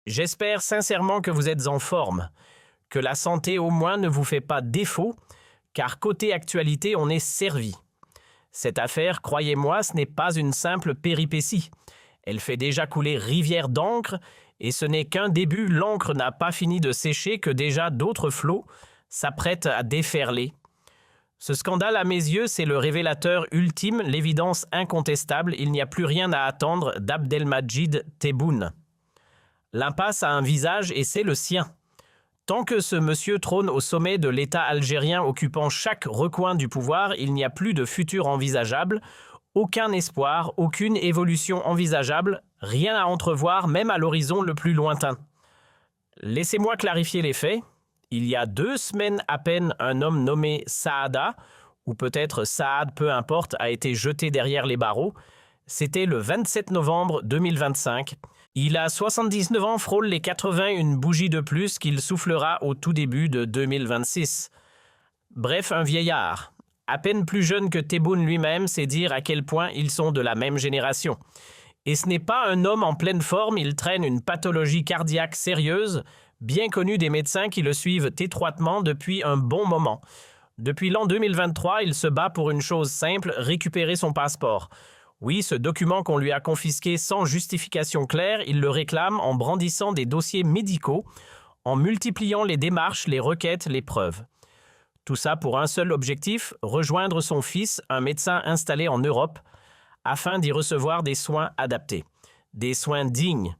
J'espère sincèrement que vous êtes en forme, que la santé au moins ne vous fait pas défaut, car côté actualité, on est servi. Cette affaire, croyez-moi, ce n'est pas une simple péripétie. Elle fait déjà couler rivière d'encre, et ce n'est qu'un début, l'encre n'a pas fini de sécher que déjà d'autres flots s'apprêtent à déferler. Ce scandale, à mes yeux, c'est le révélateur ultime, l'évidence incontestable, il n'y a plus rien à attendre d'Abdelmadjid Tebboune. L'impasse a un visage et c'est le sien. Tant que ce monsieur trône au sommet de l'État algérien occupant chaque recoin du pouvoir, il n'y a plus de futur envisageable, aucun espoir, aucune évolution envisageable, rien à entrevoir même à l'horizon le plus lointain. Laissez-moi clarifier les faits. Il y a 2 semaines à peine, un homme nommé Saada, ou peut-être Saad, peu importe, a été jeté derrière les barreaux. C'était le 27 novembre 2025. Il a 79 ans, frôle les 80, une bougie de plus qu'il soufflera au tout début de 2026. Bref, un vieillard. À peine plus jeune que Tebboune lui-même, c'est dire à quel point ils sont de la même génération. Et ce n'est pas un homme en pleine forme, il traîne une pathologie cardiaque sérieuse, bien connue des médecins qui le suivent étroitement depuis un bon moment. Depuis l'an 2023, il se bat pour une chose simple, récupérer son passeport. Oui, ce document qu'on lui a confisqué sans justification claire, il le réclame en brandissant des dossiers médicaux, en multipliant les démarches, les requêtes, les preuves. Tout ça pour un seul objectif, rejoindre son fils, un médecin installé en Europe, afin d'y recevoir des soins adaptés, des soins dignes,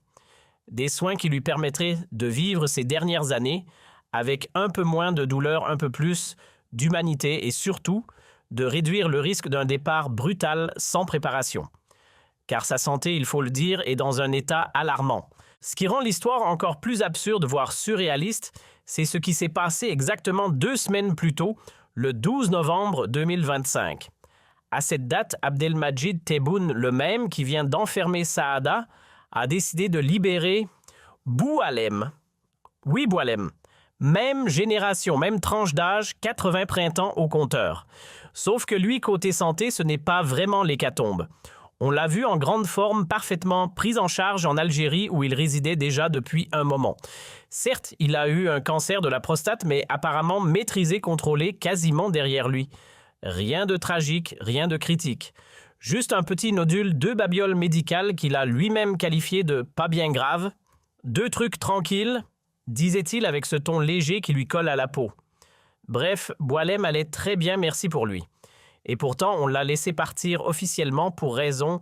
des soins qui lui permettraient de vivre ses dernières années avec un peu moins de douleur, un peu plus d'humanité et surtout de réduire le risque d'un départ brutal sans préparation. Car sa santé, il faut le dire, est dans un état alarmant. Ce qui rend l'histoire encore plus absurde, voire surréaliste, c'est ce qui s'est passé exactement 2 semaines plus tôt, le 12 novembre 2025. À cette date, Abdelmadjid Tebboune, le même qui vient d'enfermer Saada, a décidé de libérer Boualem. Oui, Boualem. Même génération, même tranche d'âge, 80 printemps au compteur. Sauf que lui, côté santé, ce n'est pas vraiment l'hécatombe. On l'a vu en grande forme, parfaitement pris en charge en Algérie où il résidait déjà depuis un moment. Certes, il a eu un cancer de la prostate, mais apparemment maîtrisé, contrôlé, quasiment derrière lui. Rien de tragique, rien de critique. Juste un petit nodule de babiole médicale qu'il a lui-même qualifié de pas bien grave. 2 trucs tranquilles, disait-il avec ce ton léger qui lui colle à la peau. Bref, Boualem allait très bien, merci pour lui. Et pourtant, on l'a laissé partir officiellement pour raisons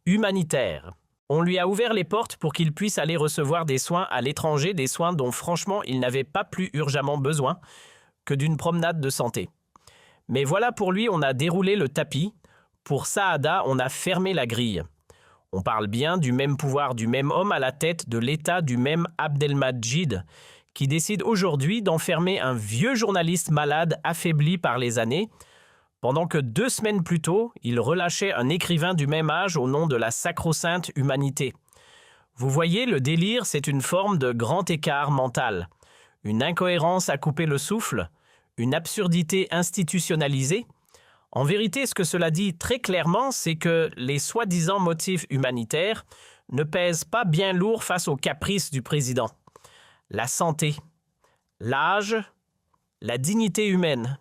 humanitaires. On lui a ouvert les portes pour qu'il puisse aller recevoir des soins à l'étranger, des soins dont franchement il n'avait pas plus urgemment besoin que d'une promenade de santé. Mais voilà, pour lui, on a déroulé le tapis. Pour Saada, on a fermé la grille. On parle bien du même pouvoir, du même homme à la tête de l'État, du même Abdelmadjid, qui décide aujourd'hui d'enfermer un vieux journaliste malade affaibli par les années, pendant que 2 semaines plus tôt, il relâchait un écrivain du même âge au nom de la sacro-sainte humanité. Vous voyez, le délire, c'est une forme de grand écart mental, une incohérence à couper le souffle, une absurdité institutionnalisée. En vérité, ce que cela dit très clairement, c'est que les soi-disant motifs humanitaires ne pèsent pas bien lourd face aux caprices du président. La santé, l'âge, la dignité humaine.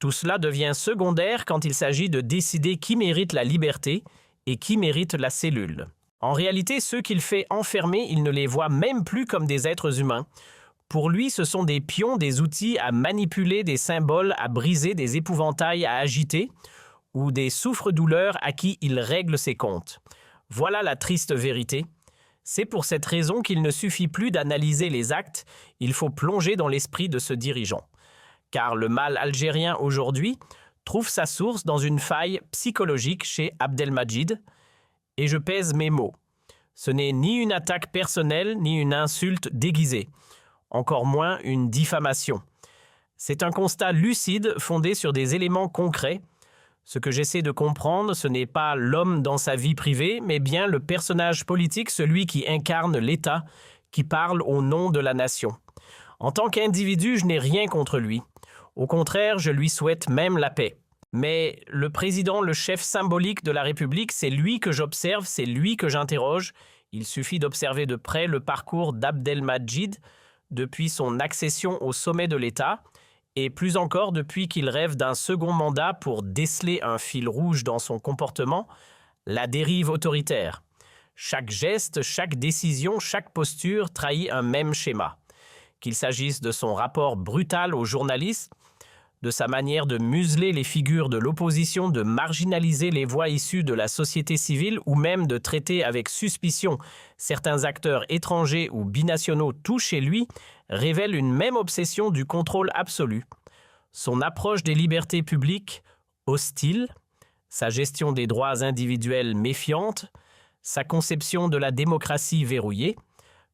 Tout cela devient secondaire quand il s'agit de décider qui mérite la liberté et qui mérite la cellule. En réalité, ceux qu'il fait enfermer, il ne les voit même plus comme des êtres humains. Pour lui, ce sont des pions, des outils à manipuler, des symboles à briser, des épouvantails à agiter, ou des souffres-douleurs à qui il règle ses comptes. Voilà la triste vérité. C'est pour cette raison qu'il ne suffit plus d'analyser les actes, il faut plonger dans l'esprit de ce dirigeant. Car le mal algérien aujourd'hui trouve sa source dans une faille psychologique chez Abdelmadjid, et je pèse mes mots. Ce n'est ni une attaque personnelle, ni une insulte déguisée, encore moins une diffamation. C'est un constat lucide fondé sur des éléments concrets. Ce que j'essaie de comprendre, ce n'est pas l'homme dans sa vie privée, mais bien le personnage politique, celui qui incarne l'État, qui parle au nom de la nation. En tant qu'individu, je n'ai rien contre lui. Au contraire, je lui souhaite même la paix. Mais le président, le chef symbolique de la République, c'est lui que j'observe, c'est lui que j'interroge. Il suffit d'observer de près le parcours d'Abdelmadjid depuis son accession au sommet de l'État, et plus encore depuis qu'il rêve d'un second mandat pour déceler un fil rouge dans son comportement, la dérive autoritaire. Chaque geste, chaque décision, chaque posture trahit un même schéma. Qu'il s'agisse de son rapport brutal aux journalistes, de sa manière de museler les figures de l'opposition, de marginaliser les voix issues de la société civile ou même de traiter avec suspicion certains acteurs étrangers ou binationaux tout chez lui, révèle une même obsession du contrôle absolu. Son approche des libertés publiques, hostile, sa gestion des droits individuels méfiante, sa conception de la démocratie verrouillée.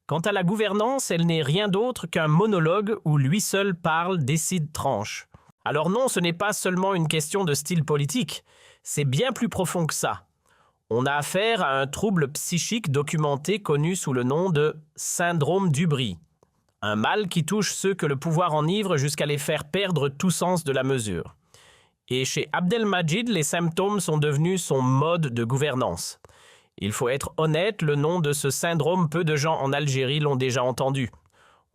Quant à la gouvernance, elle n'est rien d'autre qu'un monologue où lui seul parle, décide, tranche. Alors non, ce n'est pas seulement une question de style politique, c'est bien plus profond que ça. On a affaire à un trouble psychique documenté connu sous le nom de syndrome d'Ubry, un mal qui touche ceux que le pouvoir enivre jusqu'à les faire perdre tout sens de la mesure. Et chez Abdelmadjid, les symptômes sont devenus son mode de gouvernance. Il faut être honnête, le nom de ce syndrome, peu de gens en Algérie l'ont déjà entendu.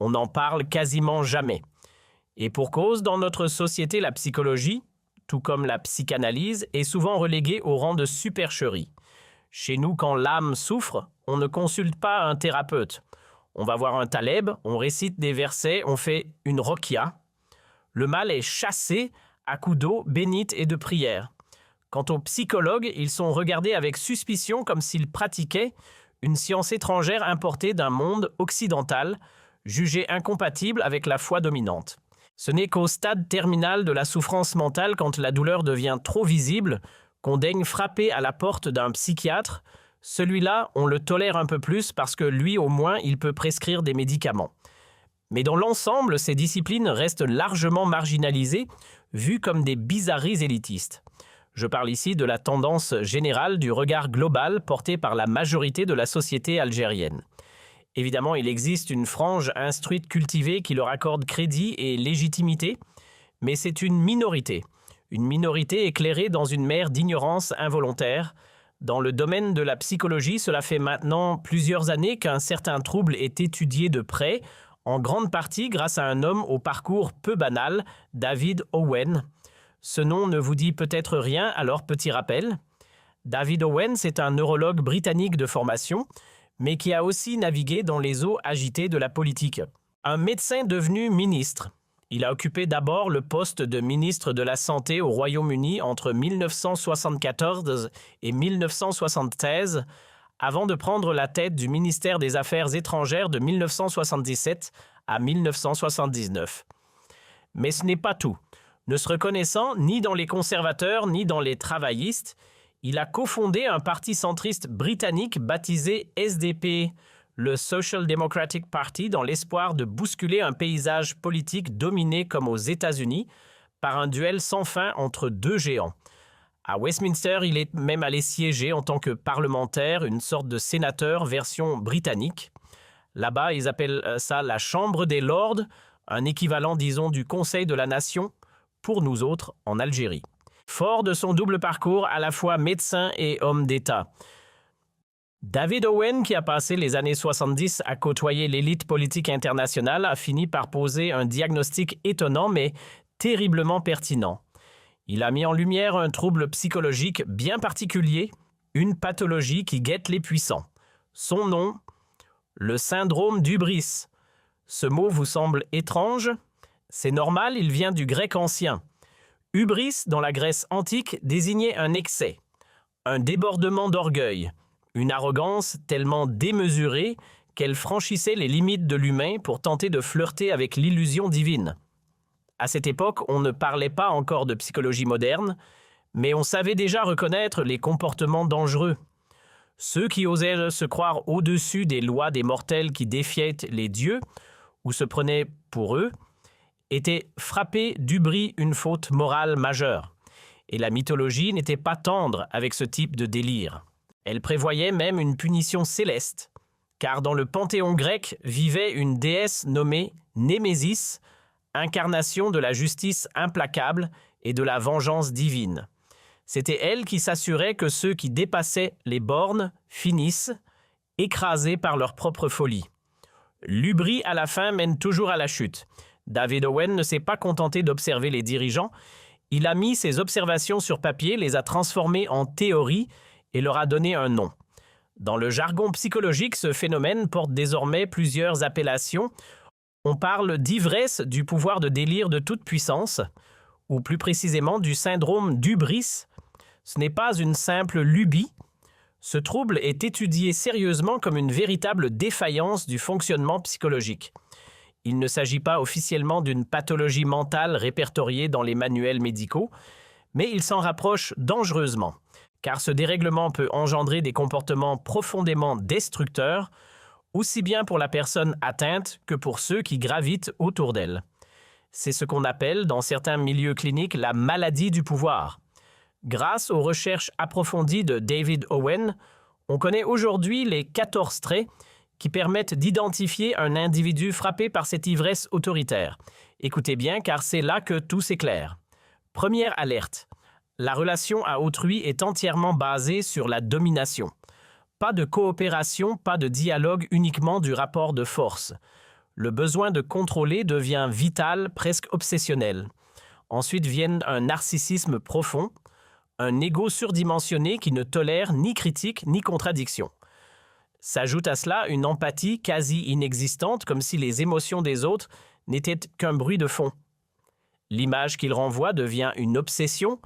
On n'en parle quasiment jamais. Et pour cause, dans notre société, la psychologie, tout comme la psychanalyse, est souvent reléguée au rang de supercherie. Chez nous, quand l'âme souffre, on ne consulte pas un thérapeute. On va voir un taleb, on récite des versets, on fait une rokia. Le mal est chassé à coups d'eau bénite et de prière. Quant aux psychologues, ils sont regardés avec suspicion comme s'ils pratiquaient une science étrangère importée d'un monde occidental, jugée incompatible avec la foi dominante. Ce n'est qu'au stade terminal de la souffrance mentale, quand la douleur devient trop visible, qu'on daigne frapper à la porte d'un psychiatre. Celui-là, on le tolère un peu plus parce que lui, au moins, il peut prescrire des médicaments. Mais dans l'ensemble, ces disciplines restent largement marginalisées, vues comme des bizarreries élitistes. Je parle ici de la tendance générale du regard global porté par la majorité de la société algérienne. Évidemment, il existe une frange instruite cultivée qui leur accorde crédit et légitimité, mais c'est une minorité éclairée dans une mer d'ignorance involontaire. Dans le domaine de la psychologie, cela fait maintenant plusieurs années qu'un certain trouble est étudié de près, en grande partie grâce à un homme au parcours peu banal, David Owen. Ce nom ne vous dit peut-être rien, alors petit rappel. David Owen, c'est un neurologue britannique de formation, mais qui a aussi navigué dans les eaux agitées de la politique. Un médecin devenu ministre. Il a occupé d'abord le poste de ministre de la Santé au Royaume-Uni entre 1974 et 1976, avant de prendre la tête du ministère des Affaires étrangères de 1977 à 1979. Mais ce n'est pas tout. Ne se reconnaissant ni dans les conservateurs ni dans les travaillistes, il a cofondé un parti centriste britannique baptisé SDP, le Social Democratic Party, dans l'espoir de bousculer un paysage politique dominé comme aux États-Unis par un duel sans fin entre deux géants. À Westminster, il est même allé siéger en tant que parlementaire, une sorte de sénateur version britannique. Là-bas, ils appellent ça la Chambre des Lords, un équivalent, disons, du Conseil de la Nation, pour nous autres, en Algérie. Fort de son double parcours, à la fois médecin et homme d'État. David Owen, qui a passé les années 70 à côtoyer l'élite politique internationale, a fini par poser un diagnostic étonnant mais terriblement pertinent. Il a mis en lumière un trouble psychologique bien particulier, une pathologie qui guette les puissants. Son nom, le syndrome d'Ubris. Ce mot vous semble étrange? C'est normal, il vient du grec ancien. Hubris, dans la Grèce antique, désignait un excès, un débordement d'orgueil, une arrogance tellement démesurée qu'elle franchissait les limites de l'humain pour tenter de flirter avec l'illusion divine. À cette époque, on ne parlait pas encore de psychologie moderne, mais on savait déjà reconnaître les comportements dangereux. Ceux qui osaient se croire au-dessus des lois des mortels qui défiaient les dieux, ou se prenaient pour eux, étaient frappés d'ubris, une faute morale majeure. Et la mythologie n'était pas tendre avec ce type de délire. Elle prévoyait même une punition céleste, car dans le panthéon grec vivait une déesse nommée Némésis, incarnation de la justice implacable et de la vengeance divine. C'était elle qui s'assurait que ceux qui dépassaient les bornes finissent, écrasés par leur propre folie. L'hubris à la fin mène toujours à la chute. David Owen ne s'est pas contenté d'observer les dirigeants, il a mis ses observations sur papier, les a transformées en théories et leur a donné un nom. Dans le jargon psychologique, ce phénomène porte désormais plusieurs appellations. On parle d'ivresse du pouvoir de délire de toute puissance, ou plus précisément du syndrome d'hubris. Ce n'est pas une simple lubie. Ce trouble est étudié sérieusement comme une véritable défaillance du fonctionnement psychologique. Il ne s'agit pas officiellement d'une pathologie mentale répertoriée dans les manuels médicaux, mais il s'en rapproche dangereusement, car ce dérèglement peut engendrer des comportements profondément destructeurs, aussi bien pour la personne atteinte que pour ceux qui gravitent autour d'elle. C'est ce qu'on appelle, dans certains milieux cliniques, la maladie du pouvoir. Grâce aux recherches approfondies de David Owen, on connaît aujourd'hui les 14 traits qui permettent d'identifier un individu frappé par cette ivresse autoritaire. Écoutez bien, car c'est là que tout s'éclaire. Première alerte. La relation à autrui est entièrement basée sur la domination. Pas de coopération, pas de dialogue, uniquement du rapport de force. Le besoin de contrôler devient vital, presque obsessionnel. Ensuite viennent un narcissisme profond, un ego surdimensionné qui ne tolère ni critique ni contradiction. S'ajoute à cela une empathie quasi inexistante, comme si les émotions des autres n'étaient qu'un bruit de fond. L'image qu'il renvoie devient une obsession.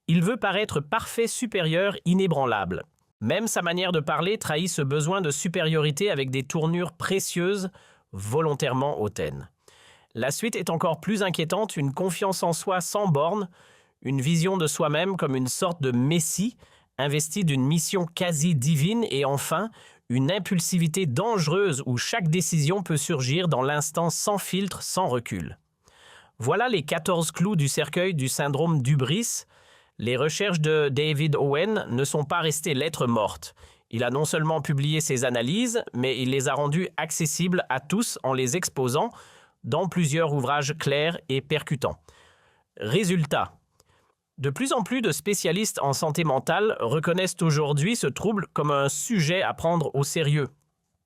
Il veut paraître parfait, supérieur, inébranlable. Même sa manière de parler trahit ce besoin de supériorité avec des tournures précieuses, volontairement hautaines. La suite est encore plus inquiétante, une confiance en soi sans bornes, une vision de soi-même comme une sorte de messie, investi d'une mission quasi divine et enfin, une impulsivité dangereuse où chaque décision peut surgir dans l'instant sans filtre, sans recul. Voilà les 14 clous du cercueil du syndrome d'hubris. Les recherches de David Owen ne sont pas restées lettres mortes. Il a non seulement publié ses analyses, mais il les a rendues accessibles à tous en les exposant dans plusieurs ouvrages clairs et percutants. Résultat. De plus en plus de spécialistes en santé mentale reconnaissent aujourd'hui ce trouble comme un sujet à prendre au sérieux.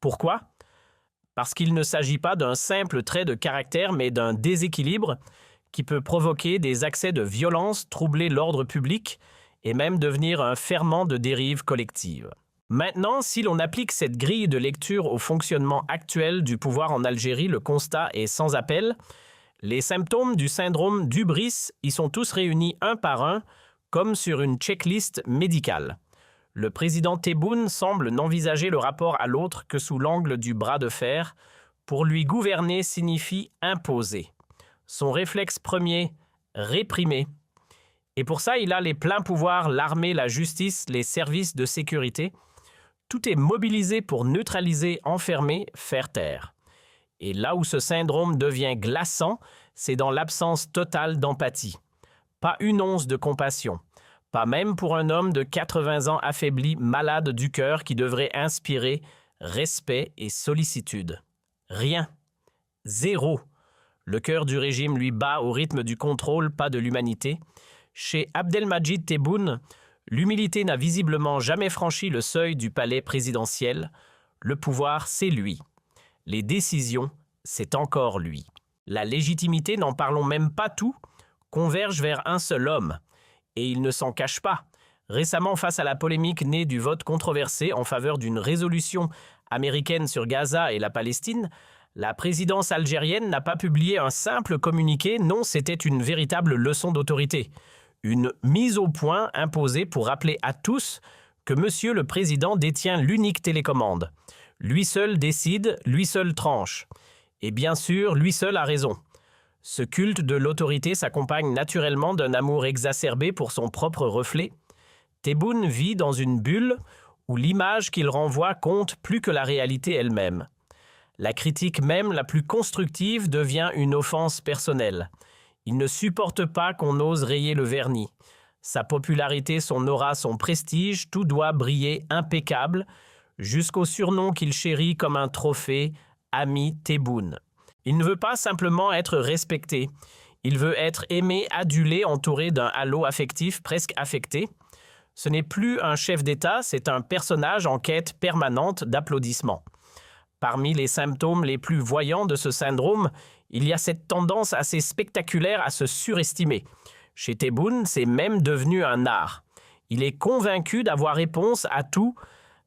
Pourquoi? Parce qu'il ne s'agit pas d'un simple trait de caractère, mais d'un déséquilibre qui peut provoquer des accès de violence, troubler l'ordre public et même devenir un ferment de dérive collective. Maintenant, si l'on applique cette grille de lecture au fonctionnement actuel du pouvoir en Algérie, le constat est sans appel. Les symptômes du syndrome d'hubris y sont tous réunis un par un, comme sur une checklist médicale. Le président Tebboune semble n'envisager le rapport à l'autre que sous l'angle du bras de fer. Pour lui, gouverner signifie imposer. Son réflexe premier, réprimer. Et pour ça, il a les pleins pouvoirs, l'armée, la justice, les services de sécurité. Tout est mobilisé pour neutraliser, enfermer, faire taire. Et là où ce syndrome devient glaçant, c'est dans l'absence totale d'empathie. Pas une once de compassion. Pas même pour un homme de 80 ans affaibli, malade du cœur qui devrait inspirer respect et sollicitude. Rien. Zéro. Le cœur du régime lui bat au rythme du contrôle, pas de l'humanité. Chez Abdelmadjid Tebboune, l'humilité n'a visiblement jamais franchi le seuil du palais présidentiel. Le pouvoir, c'est lui. Les décisions, c'est encore lui. La légitimité, n'en parlons même pas tout, converge vers un seul homme. Et il ne s'en cache pas. Récemment, face à la polémique née du vote controversé en faveur d'une résolution américaine sur Gaza et la Palestine, la présidence algérienne n'a pas publié un simple communiqué, non, c'était une véritable leçon d'autorité. Une mise au point imposée pour rappeler à tous que Monsieur le Président détient l'unique télécommande. Lui seul décide, lui seul tranche. Et bien sûr, lui seul a raison. Ce culte de l'autorité s'accompagne naturellement d'un amour exacerbé pour son propre reflet. Tebboune vit dans une bulle où l'image qu'il renvoie compte plus que la réalité elle-même. La critique même la plus constructive devient une offense personnelle. Il ne supporte pas qu'on ose rayer le vernis. Sa popularité, son aura, son prestige, tout doit briller impeccable, jusqu'au surnom qu'il chérit comme un trophée, Ami Tebboune. Il ne veut pas simplement être respecté. Il veut être aimé, adulé, entouré d'un halo affectif presque affecté. Ce n'est plus un chef d'État, c'est un personnage en quête permanente d'applaudissements. Parmi les symptômes les plus voyants de ce syndrome, il y a cette tendance assez spectaculaire à se surestimer. Chez Tebboune, c'est même devenu un art. Il est convaincu d'avoir réponse à tout,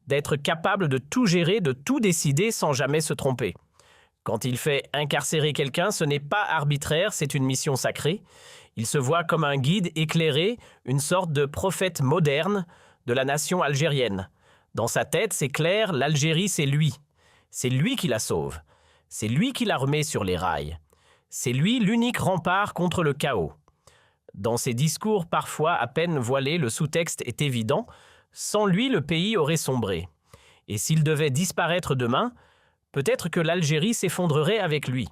d'être capable de tout gérer, de tout décider sans jamais se tromper. Quand il fait incarcérer quelqu'un, ce n'est pas arbitraire, c'est une mission sacrée. Il se voit comme un guide éclairé, une sorte de prophète moderne de la nation algérienne. Dans sa tête, c'est clair, l'Algérie, c'est lui. C'est lui qui la sauve. C'est lui qui la remet sur les rails. C'est lui l'unique rempart contre le chaos. Dans ses discours parfois à peine voilés, le sous-texte est évident. Sans lui, le pays aurait sombré. Et s'il devait disparaître demain, peut-être que l'Algérie s'effondrerait avec lui.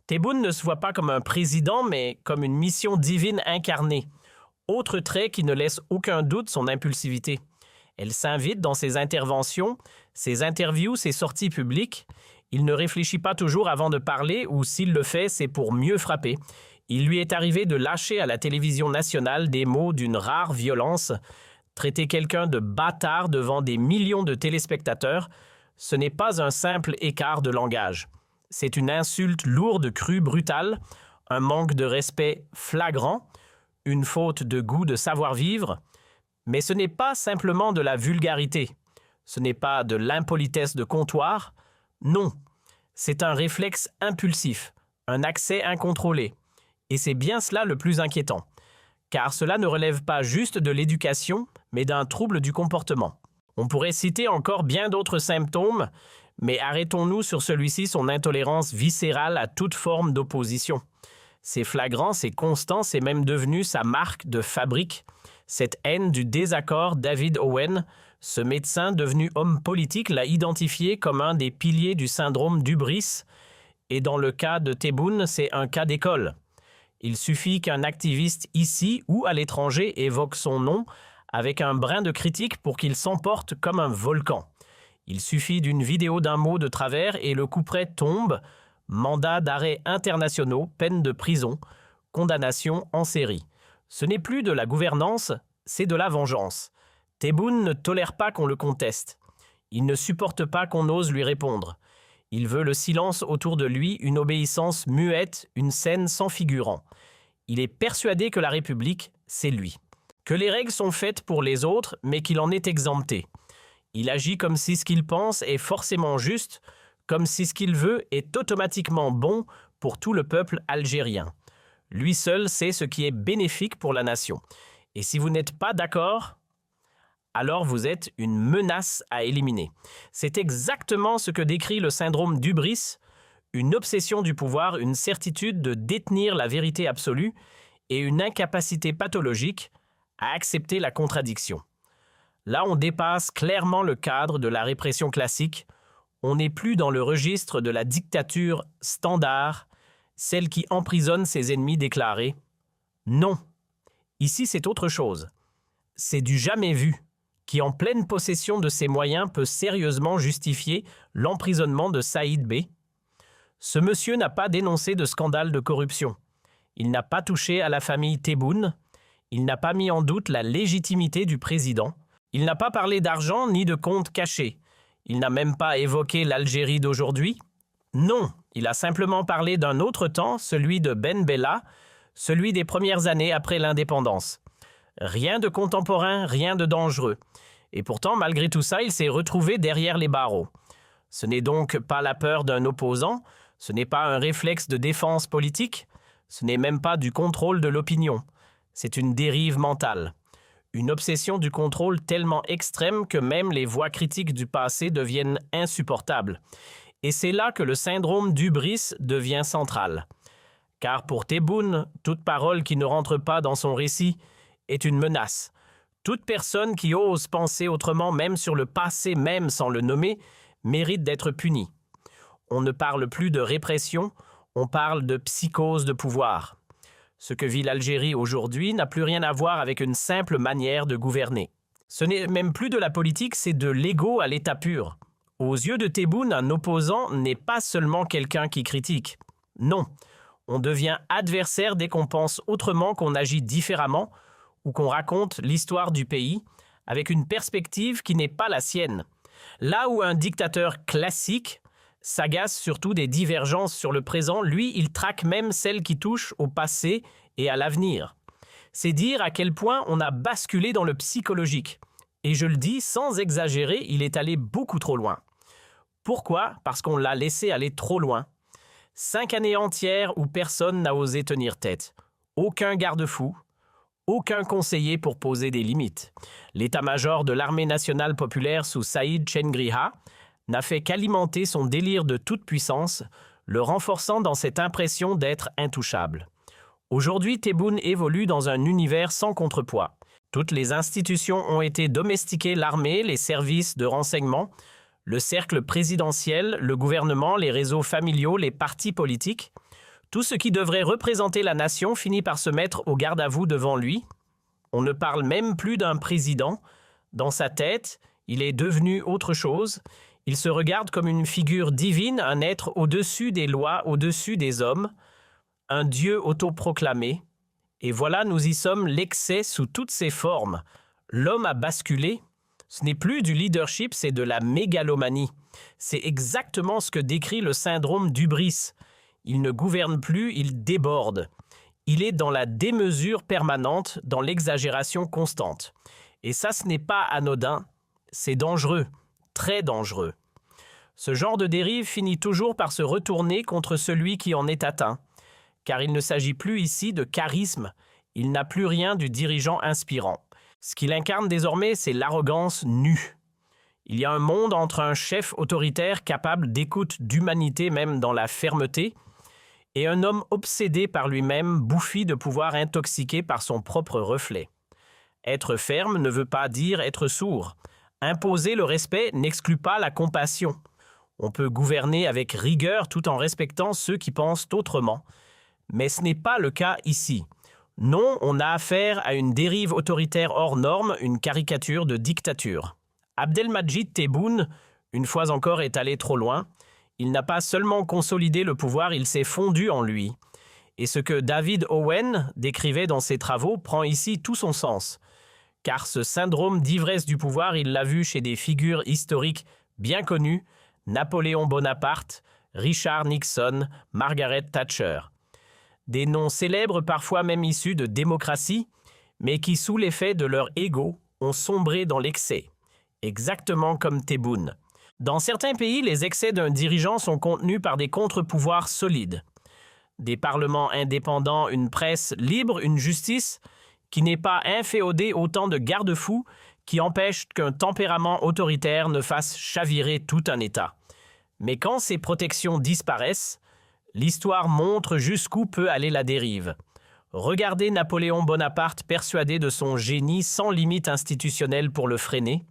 Tebboune ne se voit pas comme un président, mais comme une mission divine incarnée. Autre trait qui ne laisse aucun doute, son impulsivité. Elle s'invite dans ses interventions, ses interviews, ses sorties publiques. Il ne réfléchit pas toujours avant de parler, ou s'il le fait, c'est pour mieux frapper. Il lui est arrivé de lâcher à la télévision nationale des mots d'une rare violence. Traiter quelqu'un de bâtard devant des millions de téléspectateurs, ce n'est pas un simple écart de langage. C'est une insulte lourde, crue, brutale, un manque de respect flagrant, une faute de goût de savoir-vivre. Mais ce n'est pas simplement de la vulgarité, ce n'est pas de l'impolitesse de comptoir, non, c'est un réflexe impulsif, un accès incontrôlé. Et c'est bien cela le plus inquiétant, car cela ne relève pas juste de l'éducation, mais d'un trouble du comportement. On pourrait citer encore bien d'autres symptômes, mais arrêtons-nous sur celui-ci, son intolérance viscérale à toute forme d'opposition. C'est flagrant, c'est constant, c'est même devenu sa marque de fabrique. Cette haine du désaccord, David Owen, ce médecin devenu homme politique, l'a identifié comme un des piliers du syndrome d'hubris. Et dans le cas de Tebboune, c'est un cas d'école. Il suffit qu'un activiste ici ou à l'étranger évoque son nom avec un brin de critique pour qu'il s'emporte comme un volcan. Il suffit d'une vidéo d'un mot de travers et le couperet tombe, mandat d'arrêt internationaux, peine de prison, condamnation en série. Ce n'est plus de la gouvernance, c'est de la vengeance. Tebboune ne tolère pas qu'on le conteste. Il ne supporte pas qu'on ose lui répondre. Il veut le silence autour de lui, une obéissance muette, une scène sans figurant. Il est persuadé que la République, c'est lui. Que les règles sont faites pour les autres, mais qu'il en est exempté. Il agit comme si ce qu'il pense est forcément juste, comme si ce qu'il veut est automatiquement bon pour tout le peuple algérien. Lui seul sait ce qui est bénéfique pour la nation. Et si vous n'êtes pas d'accord, alors vous êtes une menace à éliminer. C'est exactement ce que décrit le syndrome d'hubris, une obsession du pouvoir, une certitude de détenir la vérité absolue et une incapacité pathologique à accepter la contradiction. Là, on dépasse clairement le cadre de la répression classique. On n'est plus dans le registre de la dictature standard, celle qui emprisonne ses ennemis déclarés. Non. Ici, c'est autre chose. C'est du jamais vu, qui en pleine possession de ses moyens peut sérieusement justifier l'emprisonnement de Saïd B. Ce monsieur n'a pas dénoncé de scandale de corruption. Il n'a pas touché à la famille Tebboune. Il n'a pas mis en doute la légitimité du président. Il n'a pas parlé d'argent ni de comptes cachés. Il n'a même pas évoqué l'Algérie d'aujourd'hui. Non, il a simplement parlé d'un autre temps, celui de Ben Bella, celui des premières années après l'indépendance. Rien de contemporain, rien de dangereux. Et pourtant, malgré tout ça, il s'est retrouvé derrière les barreaux. Ce n'est donc pas la peur d'un opposant, ce n'est pas un réflexe de défense politique, ce n'est même pas du contrôle de l'opinion. C'est une dérive mentale. Une obsession du contrôle tellement extrême que même les voix critiques du passé deviennent insupportables. Et c'est là que le syndrome d'hubris devient central. Car pour Tebboune, toute parole qui ne rentre pas dans son récit est une menace. Toute personne qui ose penser autrement, même sur le passé même sans le nommer, mérite d'être punie. On ne parle plus de répression, on parle de psychose de pouvoir. Ce que vit l'Algérie aujourd'hui n'a plus rien à voir avec une simple manière de gouverner. Ce n'est même plus de la politique, c'est de l'ego à l'état pur. Aux yeux de Tebboune, un opposant n'est pas seulement quelqu'un qui critique. Non, on devient adversaire dès qu'on pense autrement, qu'on agit différemment ou qu'on raconte l'histoire du pays avec une perspective qui n'est pas la sienne. Là où un dictateur classique s'agace surtout des divergences sur le présent, lui, il traque même celles qui touchent au passé et à l'avenir. C'est dire à quel point on a basculé dans le psychologique. Et je le dis sans exagérer, il est allé beaucoup trop loin. Pourquoi? Parce qu'on l'a laissé aller trop loin. 5 années entières où personne n'a osé tenir tête. Aucun garde-fou, aucun conseiller pour poser des limites. L'état-major de l'armée nationale populaire sous Saïd Chengriha n'a fait qu'alimenter son délire de toute puissance, le renforçant dans cette impression d'être intouchable. Aujourd'hui, Tebboune évolue dans un univers sans contrepoids. Toutes les institutions ont été domestiquées, l'armée, les services de renseignement, le cercle présidentiel, le gouvernement, les réseaux familiaux, les partis politiques. Tout ce qui devrait représenter la nation finit par se mettre au garde-à-vous devant lui. On ne parle même plus d'un président. Dans sa tête, il est devenu autre chose. Il se regarde comme une figure divine, un être au-dessus des lois, au-dessus des hommes, un dieu autoproclamé. Et voilà, nous y sommes, l'excès sous toutes ses formes. L'homme a basculé. Ce n'est plus du leadership, c'est de la mégalomanie. C'est exactement ce que décrit le syndrome d'hubris. Il ne gouverne plus, il déborde. Il est dans la démesure permanente, dans l'exagération constante. Et ça, ce n'est pas anodin, c'est dangereux. Très dangereux. Ce genre de dérive finit toujours par se retourner contre celui qui en est atteint, car il ne s'agit plus ici de charisme, il n'a plus rien du dirigeant inspirant. Ce qu'il incarne désormais, c'est l'arrogance nue. Il y a un monde entre un chef autoritaire capable d'écoute, d'humanité même dans la fermeté, et un homme obsédé par lui-même, bouffi de pouvoir intoxiqué par son propre reflet. Être ferme ne veut pas dire être sourd. Imposer le respect n'exclut pas la compassion. On peut gouverner avec rigueur tout en respectant ceux qui pensent autrement. Mais ce n'est pas le cas ici. Non, on a affaire à une dérive autoritaire hors norme, une caricature de dictature. Abdelmadjid Tebboune, une fois encore, est allé trop loin. Il n'a pas seulement consolidé le pouvoir, il s'est fondu en lui. Et ce que David Owen décrivait dans ses travaux prend ici tout son sens. Car ce syndrome d'ivresse du pouvoir, il l'a vu chez des figures historiques bien connues, Napoléon Bonaparte, Richard Nixon, Margaret Thatcher. Des noms célèbres, parfois même issus de démocraties, mais qui, sous l'effet de leur ego, ont sombré dans l'excès, exactement comme Tebboune. Dans certains pays, les excès d'un dirigeant sont contenus par des contre-pouvoirs solides. Des parlements indépendants, une presse libre, une justice qui n'est pas inféodée autant de garde-fous qui empêchent qu'un tempérament autoritaire ne fasse chavirer tout un État. Mais quand ces protections disparaissent, l'histoire montre jusqu'où peut aller la dérive. Regardez Napoléon Bonaparte persuadé de son génie sans limite institutionnelle pour le freiner.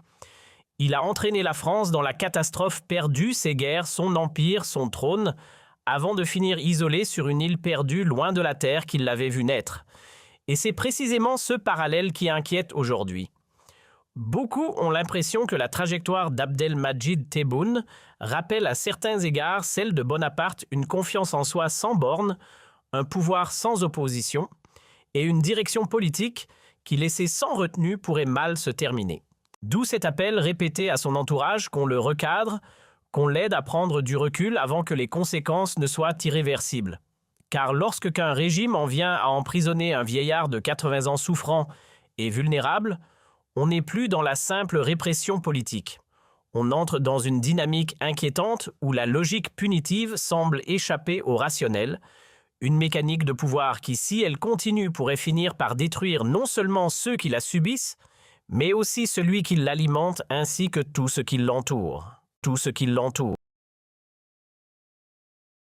Il a entraîné la France dans la catastrophe, perdu ses guerres, son empire, son trône, avant de finir isolé sur une île perdue loin de la terre qu'il l'avait vu naître. Et c'est précisément ce parallèle qui inquiète aujourd'hui. Beaucoup ont l'impression que la trajectoire d'Abdelmadjid Tebboune rappelle à certains égards celle de Bonaparte, une confiance en soi sans bornes, un pouvoir sans opposition et une direction politique qui, laissée sans retenue, pourrait mal se terminer. D'où cet appel répété à son entourage qu'on le recadre, qu'on l'aide à prendre du recul avant que les conséquences ne soient irréversibles. Car lorsque qu'un régime en vient à emprisonner un vieillard de 80 ans souffrant et vulnérable, on n'est plus dans la simple répression politique. On entre dans une dynamique inquiétante où la logique punitive semble échapper au rationnel, une mécanique de pouvoir qui, si elle continue, pourrait finir par détruire non seulement ceux qui la subissent, mais aussi celui qui l'alimente ainsi que tout ce qui l'entoure.